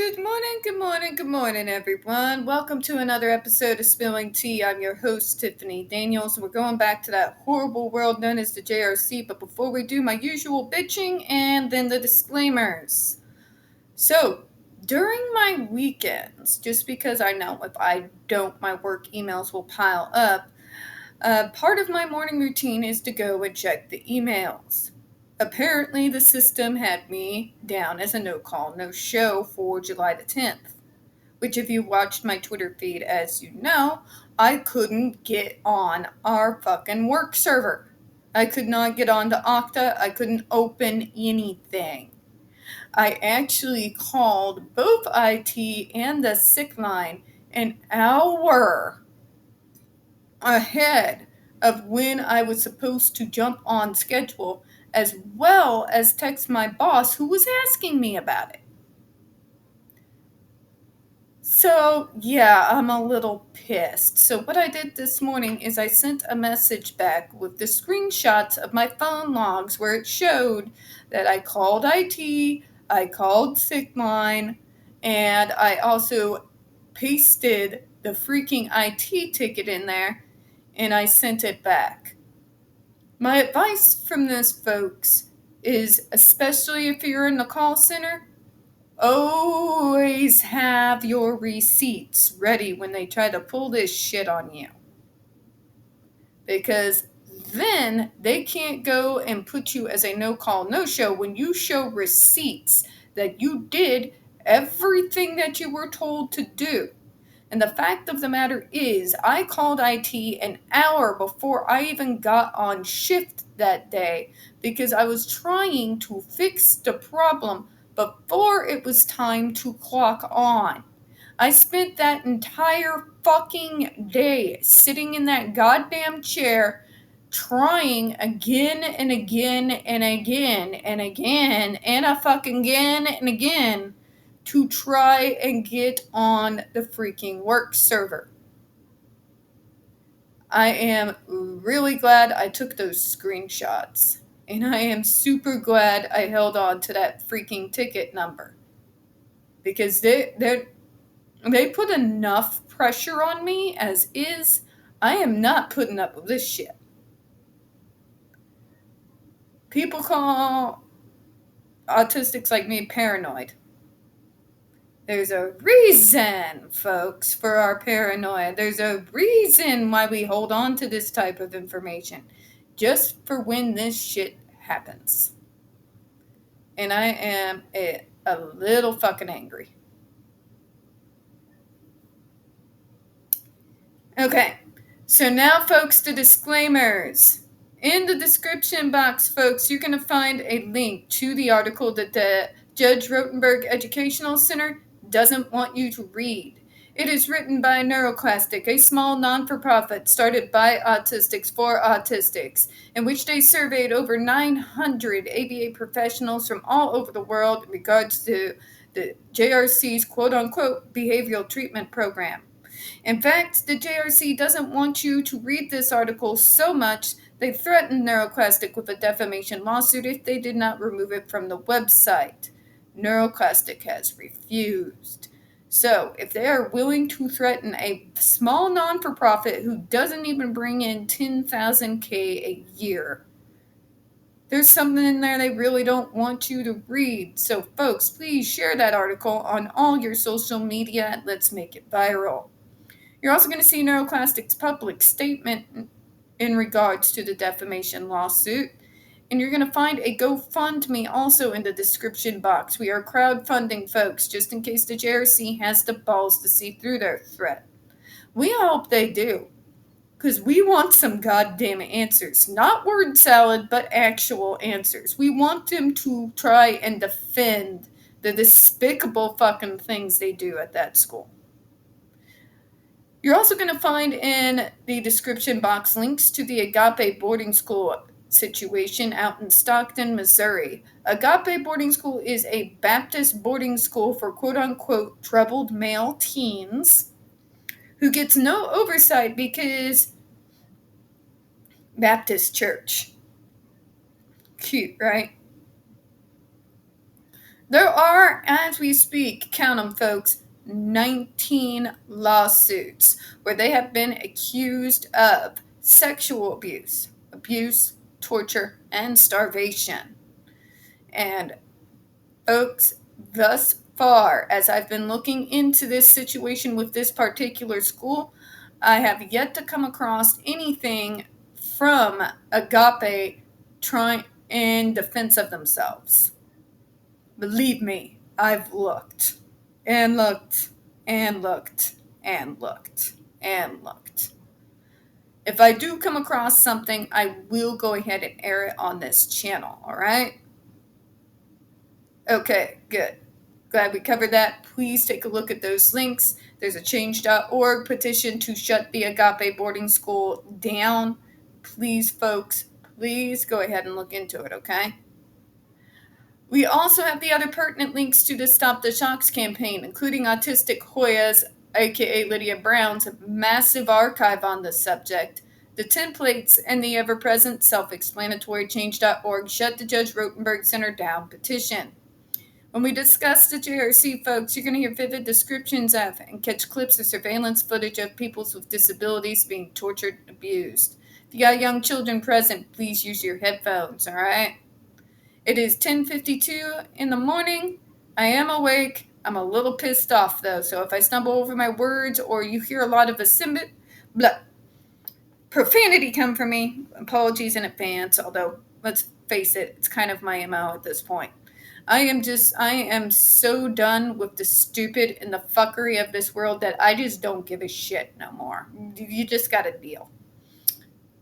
Good morning, everyone. Welcome to another episode of Spilling Tea. I'm your host, Tiffany Daniels. We're going back to that horrible world known as the JRC, but before we do, my usual bitching and then the disclaimers. So, during my weekends, just because I know if I don't, my work emails will pile up, part of my morning routine is to go and check the emails. Apparently, the system had me down as a no-call, no-show for July the 10th, which if you watched my Twitter feed, as you know, I couldn't get on our fucking work server. I could not get onto Okta. I couldn't open anything. I actually called both IT and the sick line an hour ahead of when I was supposed to jump on schedule, as well as text my boss who was asking me about it. So, yeah, I'm a little pissed. So what I did this morning is I sent a message back with the screenshots of my phone logs where it showed that I called IT, I called sick line, and I also pasted the freaking IT ticket in there, and I sent it back. My advice from this, folks, is especially if you're in the call center, always have your receipts ready when they try to pull this shit on you. Because then they can't go and put you as a no-call, no-show when you show receipts that you did everything that you were told to do. And the fact of the matter is, I called IT an hour before I even got on shift that day because I was trying to fix the problem before it was time to clock on. I spent that entire fucking day sitting in that goddamn chair trying again and again and again and again and a fucking again and again to try and get on the freaking work server. I am really glad I took those screenshots. And I am super glad I held on to that freaking ticket number. Because they put enough pressure on me as is. I am not putting up with this shit. People call autistics like me paranoid. There's a reason, folks, for our paranoia. There's a reason why we hold on to this type of information. Just for when this shit happens. And I am a little fucking angry. Okay, so now, folks, the disclaimers. In the description box, folks, you're going to find a link to the article that the Judge Rotenberg Educational Center doesn't want you to read. It is written by NeuroClastic, a small non-for-profit started by autistics for autistics, in which they surveyed over 900 ABA professionals from all over the world in regards to the JRC's quote-unquote behavioral treatment program. In fact, the JRC doesn't want you to read this article so much they threatened NeuroClastic with a defamation lawsuit if they did not remove it from the website. NeuroClastic has refused. So, if they are willing to threaten a small non-for-profit who doesn't even bring in $10,000 a year, there's something in there they really don't want you to read. So, folks, please share that article on all your social media. Let's make it viral. You're also going to see NeuroClastic's public statement in regards to the defamation lawsuit. And you're going to find a GoFundMe also in the description box. We are crowdfunding, folks, just in case the JRC has the balls to see through their threat. We hope they do, because we want some goddamn answers. Not word salad, but actual answers. We want them to try and defend the despicable fucking things they do at that school. You're also going to find in the description box links to the Agape boarding school situation out in Stockton, Missouri. Agape boarding school is a Baptist boarding school for quote-unquote troubled male teens who gets no oversight because Baptist church. Cute, right? There are, as we speak, count them folks, 19 lawsuits where they have been accused of sexual abuse, torture, and starvation. And folks, thus far, as I've been looking into this situation with this particular school, I have yet to come across anything from Agape trying in defense of themselves. Believe me, I've looked and looked and looked and looked and looked. If I do come across something, I will go ahead and air it on this channel, all right? Okay, good. Glad we covered that. Please take a look at those links. There's a change.org petition to shut the Agape boarding school down. Please, folks, please go ahead and look into it, okay? We also have the other pertinent links to the Stop the Shocks campaign, including Autistic Hoya's, aka Lydia Brown's, massive archive on the subject, the templates, and the ever-present self-explanatory change.org Shut the Judge Rotenberg Center Down petition. When we discuss the JRC, folks, you're going to hear vivid descriptions of and catch clips of surveillance footage of people with disabilities being tortured and abused. If you got young children present, please use your headphones, all right? It is 10:52 in the morning. I am awake. I'm a little pissed off, though, so if I stumble over my words or you hear a lot of profanity come from me, apologies in advance, although, let's face it, it's kind of my MO at this point. I am so done with the stupid and the fuckery of this world that I just don't give a shit no more. You just gotta deal.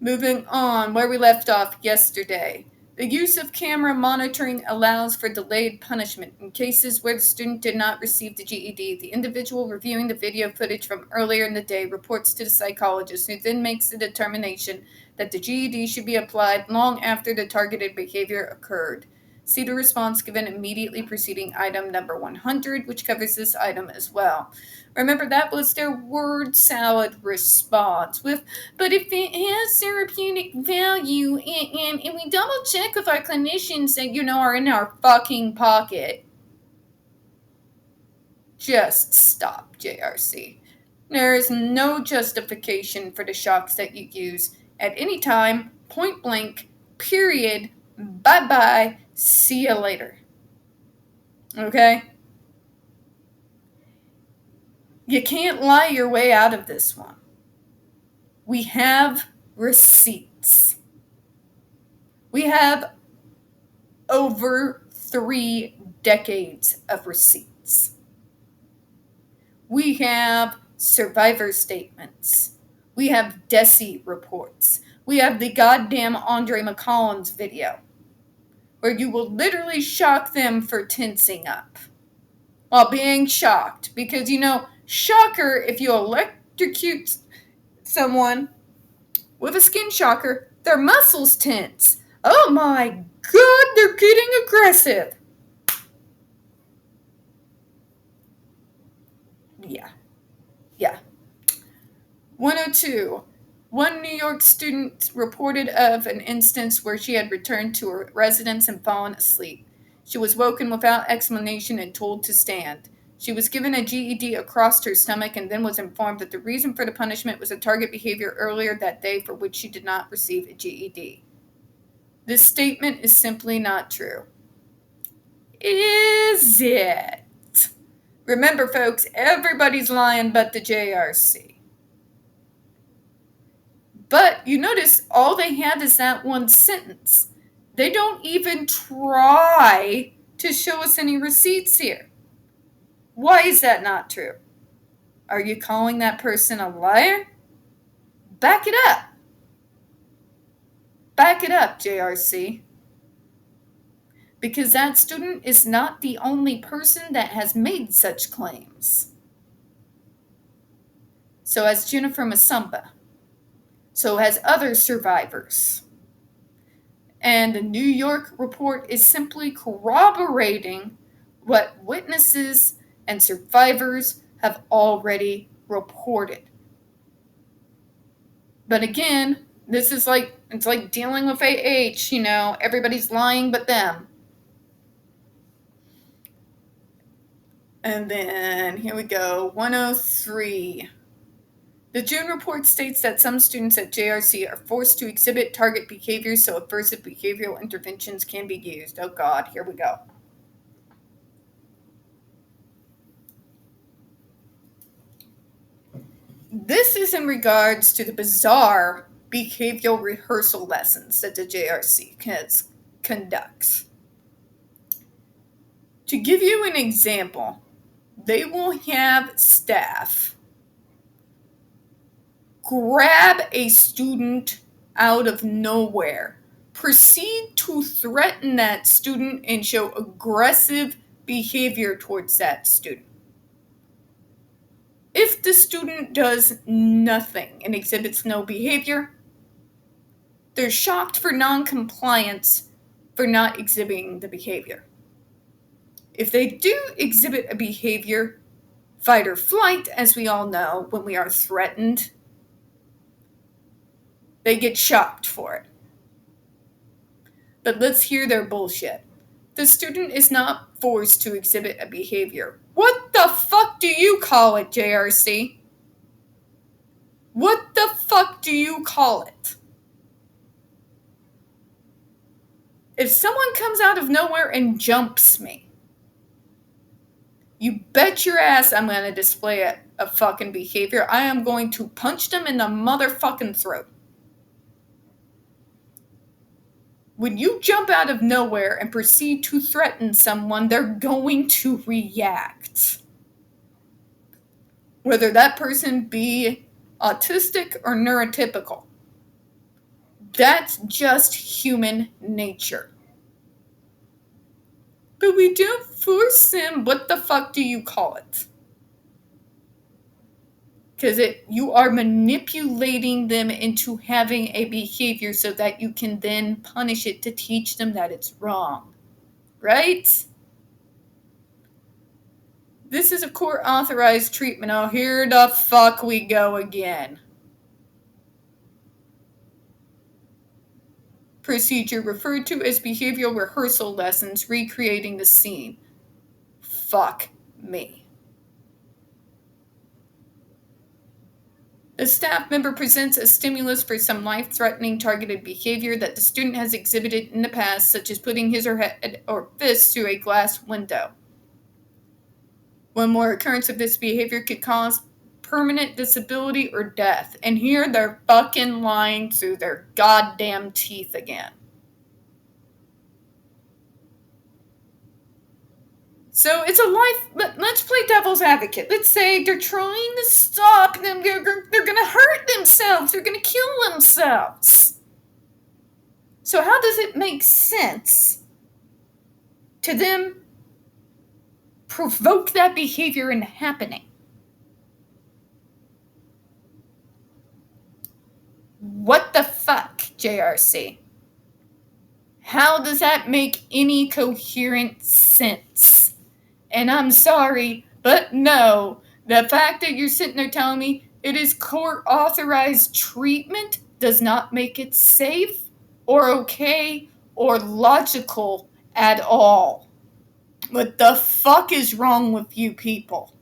Moving on, where we left off yesterday. The use of camera monitoring allows for delayed punishment. In cases where the student did not receive the GED, the individual reviewing the video footage from earlier in the day reports to the psychologist, who then makes the determination that the GED should be applied long after the targeted behavior occurred. See the response given immediately preceding item number 100, which covers this item as well. Remember, that was their word salad response with, but if it has therapeutic value and we double check with our clinicians that, are in our fucking pocket. Just stop, JRC. There is no justification for the shocks that you use at any time, point blank, period, bye-bye, see you later. Okay? You can't lie your way out of this one. We have receipts. We have over 3 decades of receipts. We have survivor statements. We have DESI reports. We have the goddamn Andre McCollum's video, where you will literally shock them for tensing up while being shocked. Because, shocker, if you electrocute someone with a skin shocker, their muscles tense. Oh my God, they're getting aggressive. Yeah. 102. One New York student reported of an instance where she had returned to her residence and fallen asleep. She was woken without explanation and told to stand. She was given a GED across her stomach and then was informed that the reason for the punishment was a target behavior earlier that day for which she did not receive a GED. This statement is simply not true. Is it? Remember, folks, everybody's lying but the JRC. But you notice all they have is that one sentence. They don't even try to show us any receipts here. Why is that not true? Are you calling that person a liar? Back it up. Back it up, JRC. Because that student is not the only person that has made such claims. So has Jennifer Masumba. So has other survivors. And the New York report is simply corroborating what witnesses and survivors have already reported. But again, this is it's like dealing with AH, everybody's lying but them. And then here we go, 103. The June report states that some students at JRC are forced to exhibit target behaviors so aversive behavioral interventions can be used. Oh God, here we go. This is in regards to the bizarre behavioral rehearsal lessons that the JRC conducts. To give you an example, they will have staff grab a student out of nowhere, proceed to threaten that student, and show aggressive behavior towards that student. If the student does nothing and exhibits no behavior, they're shocked for non-compliance for not exhibiting the behavior. If they do exhibit a behavior, fight or flight, as we all know, when we are threatened, they get shocked for it. But let's hear their bullshit. The student is not forced to exhibit a behavior. What the fuck do you call it, JRC? What the fuck do you call it? If someone comes out of nowhere and jumps me, you bet your ass I'm going to display a fucking behavior. I am going to punch them in the motherfucking throat. When you jump out of nowhere and proceed to threaten someone, they're going to react. Whether that person be autistic or neurotypical. That's just human nature. But we don't force them. What the fuck do you call it? Because you are manipulating them into having a behavior so that you can then punish it to teach them that it's wrong. Right? This is a court-authorized treatment. Oh, here the fuck we go again. Procedure referred to as behavioral rehearsal lessons, recreating the scene. Fuck me. The staff member presents a stimulus for some life-threatening targeted behavior that the student has exhibited in the past, such as putting his or her head or fist through a glass window. One more occurrence of this behavior could cause permanent disability or death. And here they're fucking lying through their goddamn teeth again. So it's a life, but let's play devil's advocate. Let's say they're trying to stop them. They're going to hurt themselves. They're going to kill themselves. So how does it make sense to them provoke that behavior into happening? What the fuck, JRC? How does that make any coherent sense? And I'm sorry, but no, the fact that you're sitting there telling me it is court-authorized treatment does not make it safe or okay or logical at all. What the fuck is wrong with you people?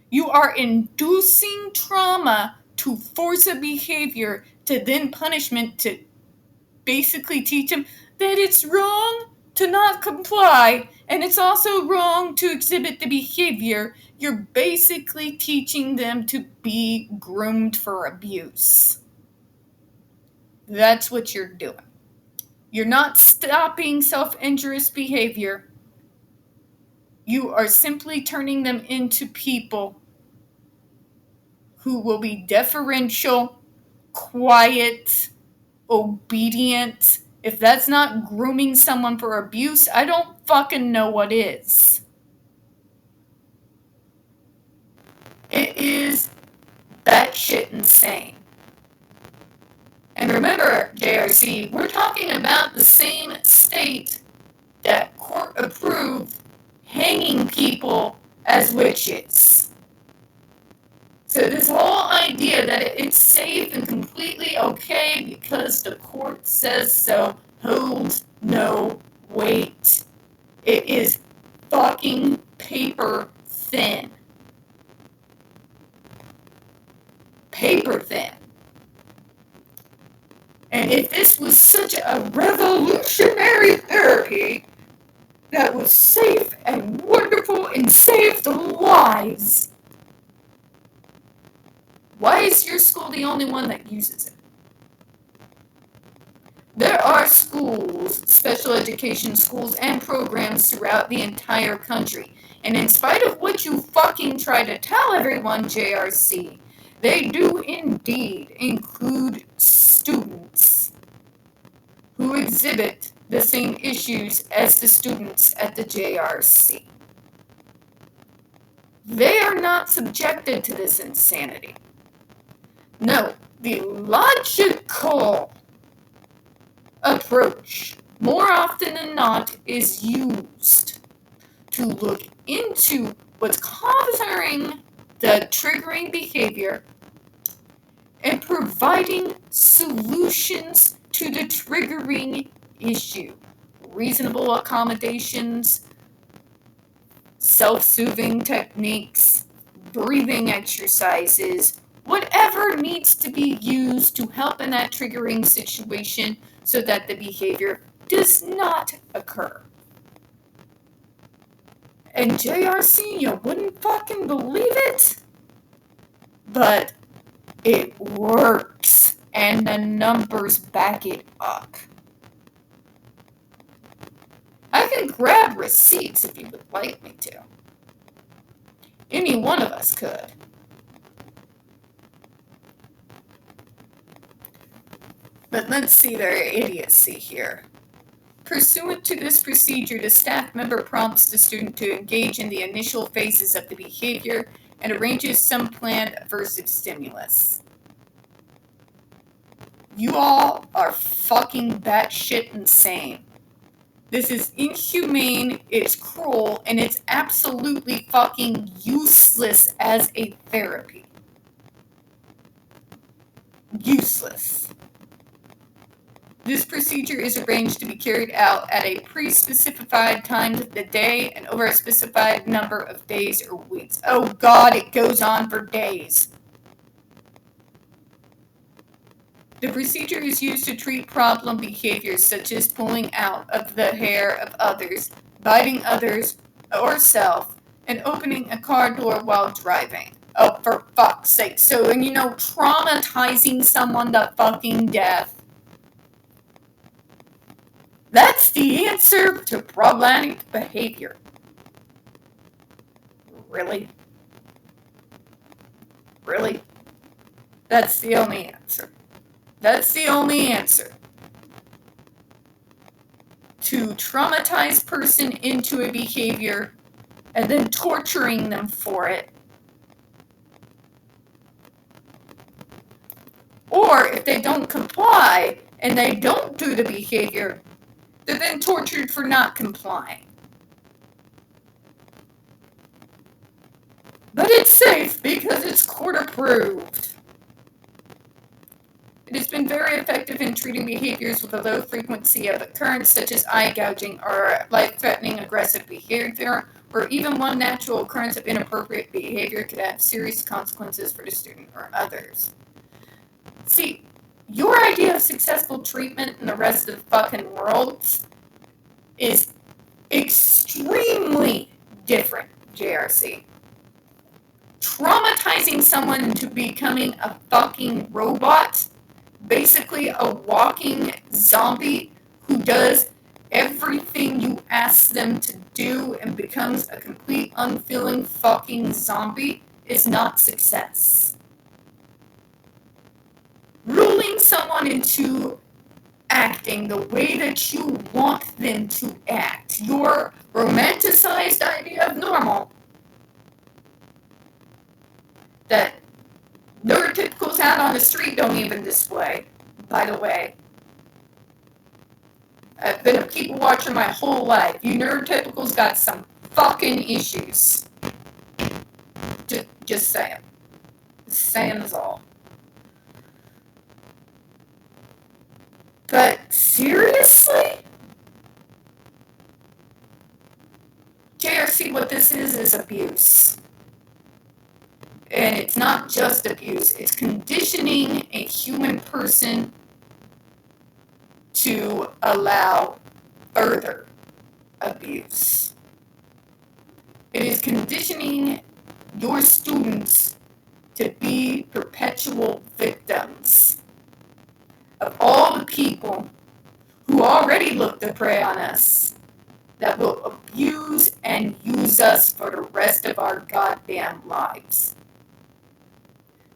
You are inducing trauma to force a behavior to then punishment to basically teach them that it's wrong to not comply, and it's also wrong to exhibit the behavior. You're basically teaching them to be groomed for abuse. That's what you're doing. You're not stopping self-injurious behavior. You are simply turning them into people who will be deferential, quiet, obedient. If that's not grooming someone for abuse, I don't fucking know what is. It is batshit insane. And remember, JRC, we're talking about the same state that court approved hanging people as witches. So this whole idea that it's safe and completely okay because the court says so holds no weight. It is fucking paper thin. Paper thin. And if this was such a revolutionary therapy that was safe and wonderful and saved lives, why is your school the only one that uses it? There are schools, special education schools, and programs throughout the entire country. And in spite of what you fucking try to tell everyone, JRC, they do indeed include students who exhibit the same issues as the students at the JRC. They are not subjected to this insanity. No, the logical approach, more often than not, is used to look into what's causing the triggering behavior and providing solutions to the triggering issue. Reasonable accommodations, self-soothing techniques, breathing exercises, whatever needs to be used to help in that triggering situation so that the behavior does not occur. And JRC, you wouldn't fucking believe it, but it works, and the numbers back it up. I can grab receipts if you would like me to. Any one of us could. But let's see their idiocy here. Pursuant to this procedure, the staff member prompts the student to engage in the initial phases of the behavior and arranges some planned aversive stimulus. You all are fucking batshit insane. This is inhumane, it's cruel, and it's absolutely fucking useless as a therapy. Useless. This procedure is arranged to be carried out at a pre-specified time of the day and over a specified number of days or weeks. Oh God, it goes on for days. The procedure is used to treat problem behaviors such as pulling out of the hair of others, biting others or self, and opening a car door while driving. Oh, for fuck's sake. So, and traumatizing someone to fucking death. That's the answer to problematic behavior. Really? Really? That's the only answer. That's the only answer. To traumatize person into a behavior and then torturing them for it. Or if they don't comply and they don't do the behavior, they're then tortured for not complying. But it's safe because it's court approved. It has been very effective in treating behaviors with a low frequency of occurrence, such as eye gouging or life-threatening aggressive behavior, or even one natural occurrence of inappropriate behavior could have serious consequences for the student or others. See, your idea of successful treatment in the rest of the fucking world is extremely different, JRC. Traumatizing someone into becoming a fucking robot, basically a walking zombie who does everything you ask them to do and becomes a complete unfeeling fucking zombie, is not success. Ruling someone into acting the way that you want them to act, your romanticized idea of normal, that neurotypicals out on the street don't even display, by the way. I've been a people watcher my whole life. You neurotypicals got some fucking issues. Just saying. Saying is all. But seriously? JRC, what this is abuse. And it's not just abuse, it's conditioning a human person to allow further abuse. It is conditioning your students to be perpetual victims of all the people who already look to prey on us, that will abuse and use us for the rest of our goddamn lives.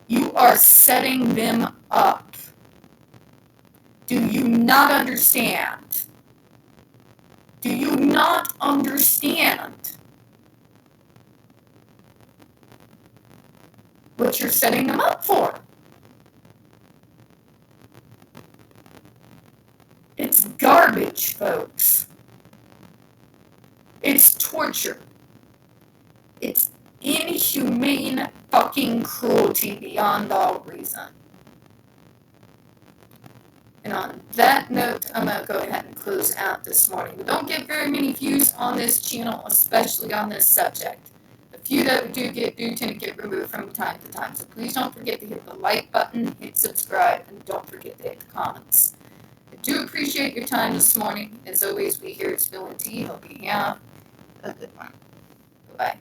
You are setting them up. Do you not understand? Do you not understand what you're setting them up for? It's garbage, folks. It's torture. It's inhumane fucking cruelty beyond all reason. And on that note, I'm going to go ahead and close out this morning. We don't get very many views on this channel, especially on this subject. The few that we do tend to get removed from time to time. So please don't forget to hit the like button, hit subscribe, and don't forget to hit the comments. I do appreciate your time this morning. As always, we here at Spill and Tea hope you have a good one. Bye-bye.